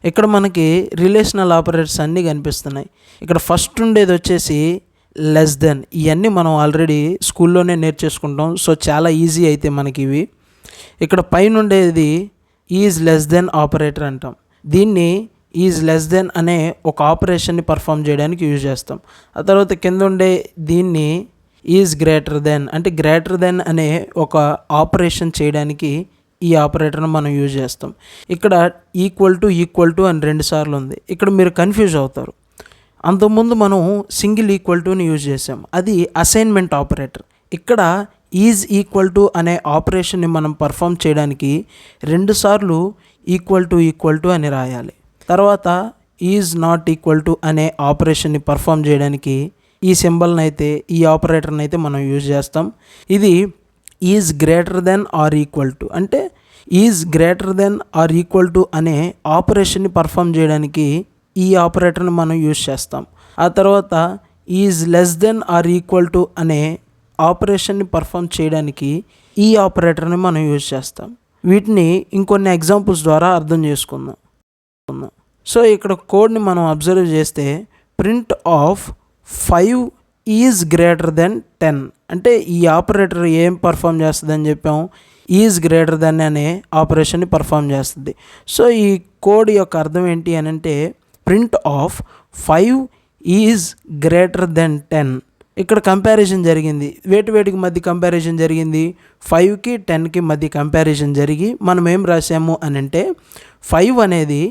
ఇక్కడ మనకి relational operators అన్నీ కనిపిస్తున్నాయి. ఇక్కడ ఫస్ట్ ఉండేది వచ్చేసి లెస్ దెన్. ఇవన్నీ మనం ఆల్రెడీ స్కూల్లోనే నేర్చేసుకుంటాం. సో చాలా ఈజీ అయితే మనకి ఇవి. ఇక్కడ పైన ఉండేది ఈజ్ లెస్ దెన్ ఆపరేటర్ అంటాం. దీన్ని ఈజ్ లెస్ దెన్ అనే ఒక ఆపరేషన్ని పర్ఫామ్ చేయడానికి యూజ్ చేస్తాం. ఆ తర్వాత కింద ఉండే దీన్ని ఈజ్ గ్రేటర్ దెన్, అంటే గ్రేటర్ దెన్ అనే ఒక ఆపరేషన్ చేయడానికి ఈ ఆపరేటర్ను మనం యూజ్ చేస్తాం. ఇక్కడ ఈక్వల్ టు అని 2 సార్లు ఉంది. ఇక్కడ మీరు కన్ఫ్యూజ్ అవుతారు. అంతకుముందు మనం సింగిల్ ఈక్వల్ టుని యూజ్ చేసాం, అది అసైన్మెంట్ ఆపరేటర్. ఇక్కడ ఈజ్ ఈక్వల్ టు అనే ఆపరేషన్ని మనం పర్ఫామ్ చేయడానికి 2 సార్లు ఈక్వల్ టు అని రాయాలి. తర్వాత ఈజ్ నాట్ ఈక్వల్ టు అనే ఆపరేషన్ని పర్ఫామ్ చేయడానికి ఈ సింబల్ని అయితే, ఈ ఆపరేటర్ని అయితే మనం యూజ్ చేస్తాం. ఇది is greater than or equal to, అంటే is greater than or equal to అనే ఆపరేషన్ని పర్ఫామ్ చేయడానికి ఈ ఆపరేటర్ని మనం యూజ్ చేస్తాం. ఆ తర్వాత is less than or equal to అనే ఆపరేషన్ని పర్ఫామ్ చేయడానికి ఈ ఆపరేటర్ని మనం యూజ్ చేస్తాం. వీటిని ఇంకొన్ని ఎగ్జాంపుల్స్ ద్వారా అర్థం చేసుకుందాం. సో ఇక్కడ కోడ్ని మనం అబ్జర్వ్ చేస్తే print of 5 is greater then 10, అంటే ఈ ఆపరేటర్ ఏం పర్ఫామ్ చేస్తుంది అని చెప్పాము, ఈజ్ గ్రేటర్ దెన్ అనే ఆపరేషన్ని పర్ఫామ్ చేస్తుంది. సో ఈ కోడ్ యొక్క అర్థం ఏంటి అని అంటే print of 5 is greater then 10. ఇక్కడ కంపారిజన్ జరిగింది, వేటికి మధ్య కంపారిజన్ జరిగింది, 5కి 10కి మధ్య కంపారిజన్ జరిగి మనం ఏం రాసాము అని అంటే 5 అనేది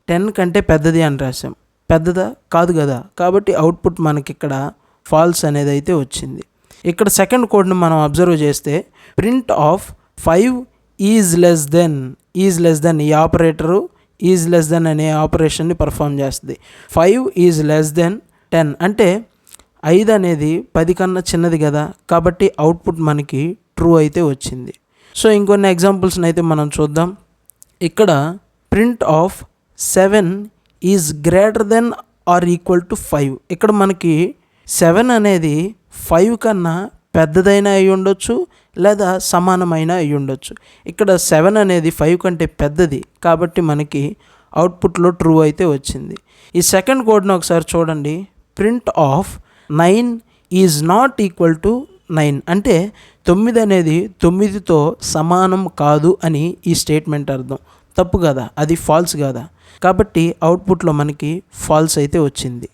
10 కంటే పెద్దది అని రాసాం. పెద్దదా? కాదు కదా. కాబట్టి అవుట్పుట్ మనకి ఇక్కడ ఫాల్స్ అనేది అయితే వచ్చింది. ఇక్కడ సెకండ్ కోడ్ని మనం అబ్జర్వ్ చేస్తే print of 5 is less then ఈ ఆపరేటరు ఈజ్ లెస్ దెన్ అనే ఆపరేషన్ని పర్ఫామ్ చేస్తుంది. 5 ఈజ్ లెస్ దెన్ 10 అంటే 5 అనేది 10 కన్నా చిన్నది కదా, కాబట్టి అవుట్పుట్ మనకి ట్రూ అయితే వచ్చింది. సో ఇంకొన్ని ఎగ్జాంపుల్స్ని అయితే మనం చూద్దాం. ఇక్కడ print of 7 is greater than or equal to 5. ఇక్కడ మనకి 7 అనేది 5 కన్నా పెద్దదైనా అయి ఉండొచ్చు, లేదా సమానమైన అయి ఉండొచ్చు. ఇక్కడ 7 అనేది 5 కంటే పెద్దది, కాబట్టి మనకి అవుట్పుట్లో ట్రూ అయితే వచ్చింది. ఈ సెకండ్ కోడ్ని ఒకసారి చూడండి. Print of 9 is not equal to 9, అంటే 9 అనేది 9తో సమానం కాదు అని ఈ స్టేట్మెంట్ అర్థం. తప్పు కదా, అది ఫాల్స్ కదా. కాబట్టి అవుట్పుట్లో మనకి ఫాల్స్ అయితే వచ్చింది.